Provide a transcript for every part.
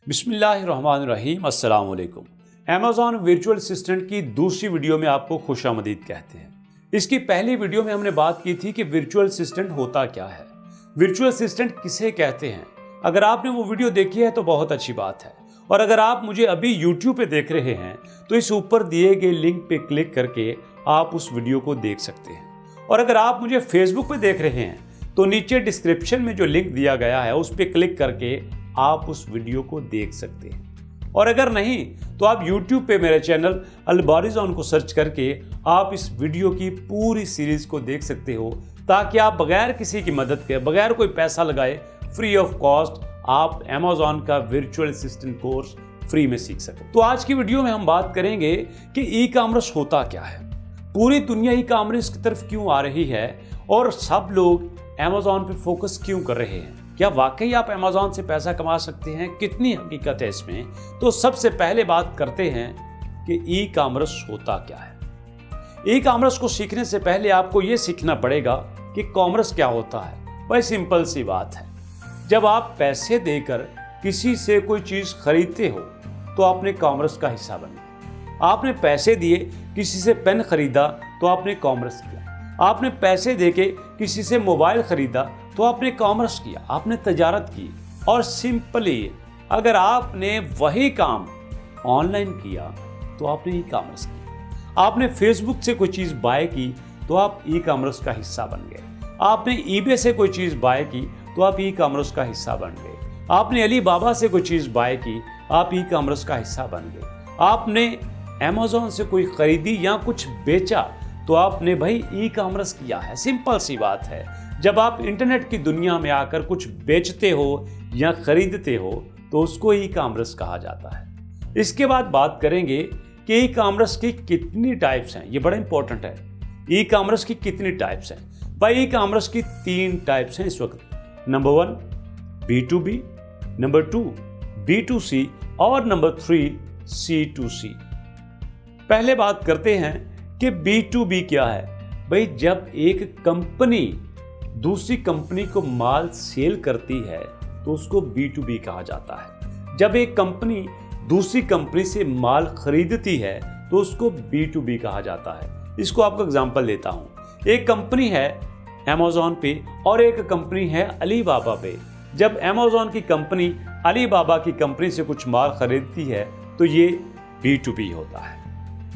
बिस्मिल्लाहिर्रहमानिर्रहीम अस्सलाम वालेकुम। अमेज़ॉन वर्चुअल असिस्टेंट की दूसरी वीडियो में आपको खुशामदीद कहते हैं। इसकी पहली वीडियो में हमने बात की थी कि वर्चुअल असिस्टेंट होता क्या है, वर्चुअल असिस्टेंट किसे कहते हैं। अगर आपने वो वीडियो देखी है तो बहुत अच्छी बात है, और अगर आप मुझे अभी YouTube पे देख रहे हैं तो इस ऊपर दिए गए लिंक पे क्लिक करके आप उस वीडियो को देख सकते हैं। और अगर आप मुझे Facebook पे देख रहे हैं तो नीचे डिस्क्रिप्शन में जो लिंक दिया गया है उस पर क्लिक करके आप उस वीडियो को देख सकते हैं। और अगर नहीं तो आप YouTube पे मेरे चैनल अल-बारिज़ोन को सर्च करके आप इस वीडियो की पूरी सीरीज को देख सकते हो, ताकि आप बगैर किसी की मदद के, बगैर कोई पैसा लगाए, फ्री ऑफ कॉस्ट आप अमेज़ॉन का वर्चुअल असिस्टेंट कोर्स फ्री में सीख सकें। तो आज की वीडियो में हम बात करेंगे कि ई कॉमर्स होता क्या है, पूरी दुनिया ई कॉमर्स की तरफ क्यों आ रही है और सब लोग अमेज़ॉन पे फोकस क्यों कर रहे हैं। क्या वाकई आप अमेज़ॉन से पैसा कमा सकते हैं, कितनी हकीकत है इसमें। तो सबसे पहले बात करते हैं कि ई कॉमर्स होता क्या है। ई कॉमर्स को सीखने से पहले आपको ये सीखना पड़ेगा कि कॉमर्स क्या होता है। बड़ी सिंपल सी बात है, जब आप पैसे देकर किसी से कोई चीज़ खरीदते हो तो आपने कॉमर्स का हिस्सा बने। आपने पैसे दिए, किसी से पेन खरीदा तो आपने कॉमर्स किया। आपने पैसे देके किसी से मोबाइल खरीदा तो आपने कॉमर्स किया, आपने तजारत की। और सिंपली अगर आपने वही काम ऑनलाइन किया तो आपने ई कॉमर्स किया। आपने फेसबुक से कोई चीज़ बाय की तो आप ई कॉमर्स का हिस्सा बन गए। आपने ईबे से कोई चीज़ बाय की तो आप ई कॉमर्स का हिस्सा बन गए। आपने अली बाबा से कोई चीज़ बाय की, आप ई कॉमर्स का हिस्सा बन गए। आपने अमेज़ॉन से कोई खरीदी या कुछ बेचा तो आपने भाई ई कॉमर्स किया है। सिंपल सी बात है, जब आप इंटरनेट की दुनिया में आकर कुछ बेचते हो या खरीदते हो तो उसको ई कॉमर्स कहा जाता है। इसके बाद बात करेंगे कि ई कॉमर्स की कितनी टाइप्स हैं। ये बड़ा इंपॉर्टेंट है, ई कॉमर्स की कितनी टाइप्स हैं। भाई ई कॉमर्स की 3 टाइप्स हैं इस वक्त। नंबर 1 B2B, नंबर 2 B2C और नंबर 3 C2C। पहले बात करते हैं कि B2B क्या है। भाई जब एक कंपनी दूसरी कंपनी को माल सेल करती है तो उसको B2B कहा जाता है। जब एक कंपनी दूसरी कंपनी से माल खरीदती है तो उसको B2B कहा जाता है। इसको आपको एग्जांपल देता हूँ। एक कंपनी है अमेज़ॉन पे और एक कंपनी है अली बाबा पे। जब अमेज़ॉन की कंपनी अली बाबा की कंपनी से कुछ माल खरीदती है तो ये B2B होता है।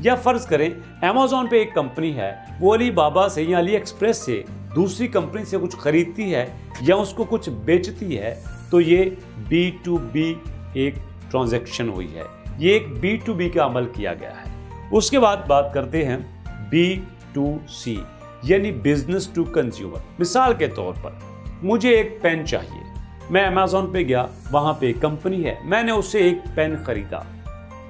या फर्ज करें अमेज़ॉन पे एक कंपनी है, वो अली बाबा से या अली एक्सप्रेस से दूसरी कंपनी से कुछ खरीदती है या उसको कुछ बेचती है, तो ये B2B एक ट्रांजैक्शन हुई है। ये एक B2B का अमल किया गया है। उसके बाद बात करते हैं B2C यानी बिजनेस टू कंज्यूमर। मिसाल के तौर पर मुझे एक पेन चाहिए, मैं अमेज़ॉन पे गया, वहाँ पे एक कंपनी है, मैंने उससे एक पेन खरीदा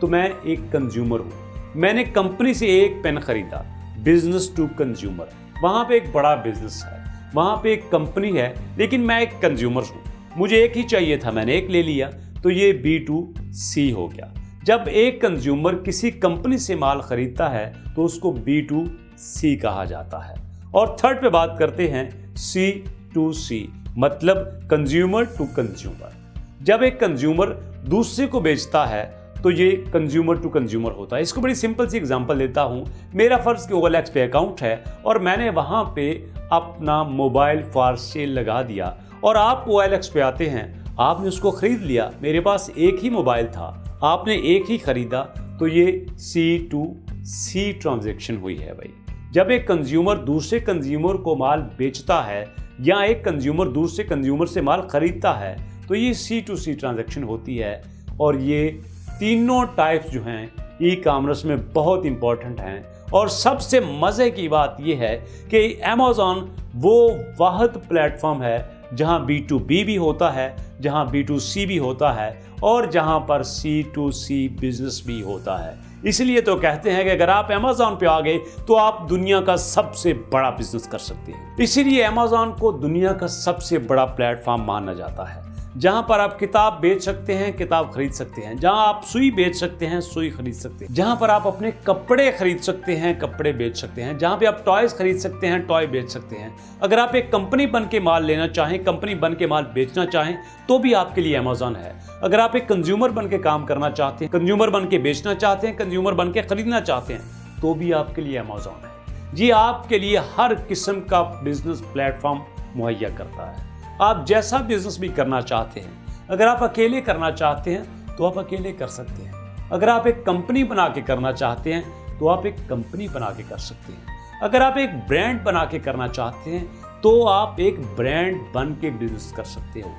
तो मैं एक कंज्यूमर हूँ। मैंने कंपनी से एक पेन खरीदा, बिजनेस टू कंज्यूमर। वहाँ पे एक बड़ा बिजनेस है, वहाँ पे एक कंपनी है, लेकिन मैं एक कंज्यूमर हूँ, मुझे एक ही चाहिए था, मैंने एक ले लिया, तो ये B2C हो गया। जब एक कंज्यूमर किसी कंपनी से माल खरीदता है तो उसको B2C कहा जाता है। और थर्ड पे बात करते हैं C2C, मतलब कंज्यूमर टू कंज्यूमर। जब एक कंज्यूमर दूसरे को बेचता है तो ये कंज्यूमर टू कंज्यूमर होता है। इसको बड़ी सिंपल सी एग्जांपल देता हूँ। मेरा फर्ज के OLX पे अकाउंट है और मैंने वहाँ पे अपना मोबाइल फॉर सेल लगा दिया और आप OLX पे आते हैं, आपने उसको खरीद लिया। मेरे पास एक ही मोबाइल था, आपने एक ही खरीदा, तो ये C2C ट्रांजैक्शन हुई है। भाई जब एक कंज्यूमर दूसरे कंज्यूमर को माल बेचता है या एक कंज्यूमर दूसरे कंज्यूमर से माल खरीदता है तो ये C2C ट्रांजैक्शन होती है। और ये तीनों टाइप्स जो हैं ई कॉमर्स में बहुत इंपॉर्टेंट हैं। और सबसे मज़े की बात यह है कि अमेज़ॉन वो वाहिद प्लेटफॉर्म है जहां B2B भी होता है, जहां B2C भी होता है और जहां पर C2C बिजनेस भी होता है। इसलिए तो कहते हैं कि अगर आप अमेज़ॉन पे आ गए तो आप दुनिया का सबसे बड़ा बिजनेस कर सकते हैं। इसीलिए अमेज़ॉन को दुनिया का सबसे बड़ा प्लेटफॉर्म माना जाता है। जहां पर आप किताब बेच सकते हैं, किताब खरीद सकते हैं, जहां आप सुई बेच सकते हैं, सुई खरीद सकते हैं, जहां पर आप अपने कपड़े खरीद सकते हैं, कपड़े बेच सकते हैं, जहां पे आप टॉयज खरीद सकते हैं, टॉय बेच सकते हैं। अगर आप एक कंपनी बन के माल लेना चाहें, कंपनी बन के माल बेचना चाहें, तो भी आपके लिए अमेज़न है। अगर आप एक कंज्यूमर बन के काम करना चाहते हैं, कंज्यूमर बन के बेचना चाहते हैं, कंज्यूमर बन के खरीदना चाहते हैं, तो भी आपके लिए अमेज़न है। जी आपके लिए हर किस्म का बिजनेस प्लेटफॉर्म मुहैया करता है। आप जैसा बिजनेस भी करना चाहते हैं, अगर आप अकेले करना चाहते हैं तो आप अकेले कर सकते हैं। अगर आप एक कंपनी बना के करना चाहते हैं तो आप एक कंपनी बना के कर सकते हैं। अगर आप एक ब्रांड बना के करना चाहते हैं तो आप एक ब्रांड बन के बिजनेस कर सकते हो।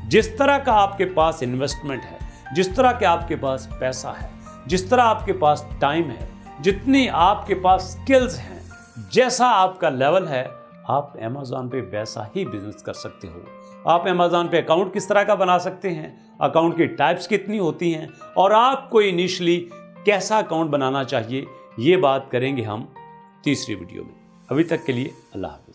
जिस तरह का आपके पास इन्वेस्टमेंट है, जिस तरह के आपके पास पैसा है, जिस तरह आपके पास टाइम है, जितनी आपके पास स्किल्स हैं, जैसा आपका लेवल है, आप अमेज़न पे वैसा ही बिजनेस कर सकते हो। आप अमेज़न पे अकाउंट किस तरह का बना सकते हैं, अकाउंट की टाइप्स कितनी होती हैं और आपको इनिशियली कैसा अकाउंट बनाना चाहिए, ये बात करेंगे हम तीसरी वीडियो में। अभी तक के लिए अल्लाह हाफ़िज़।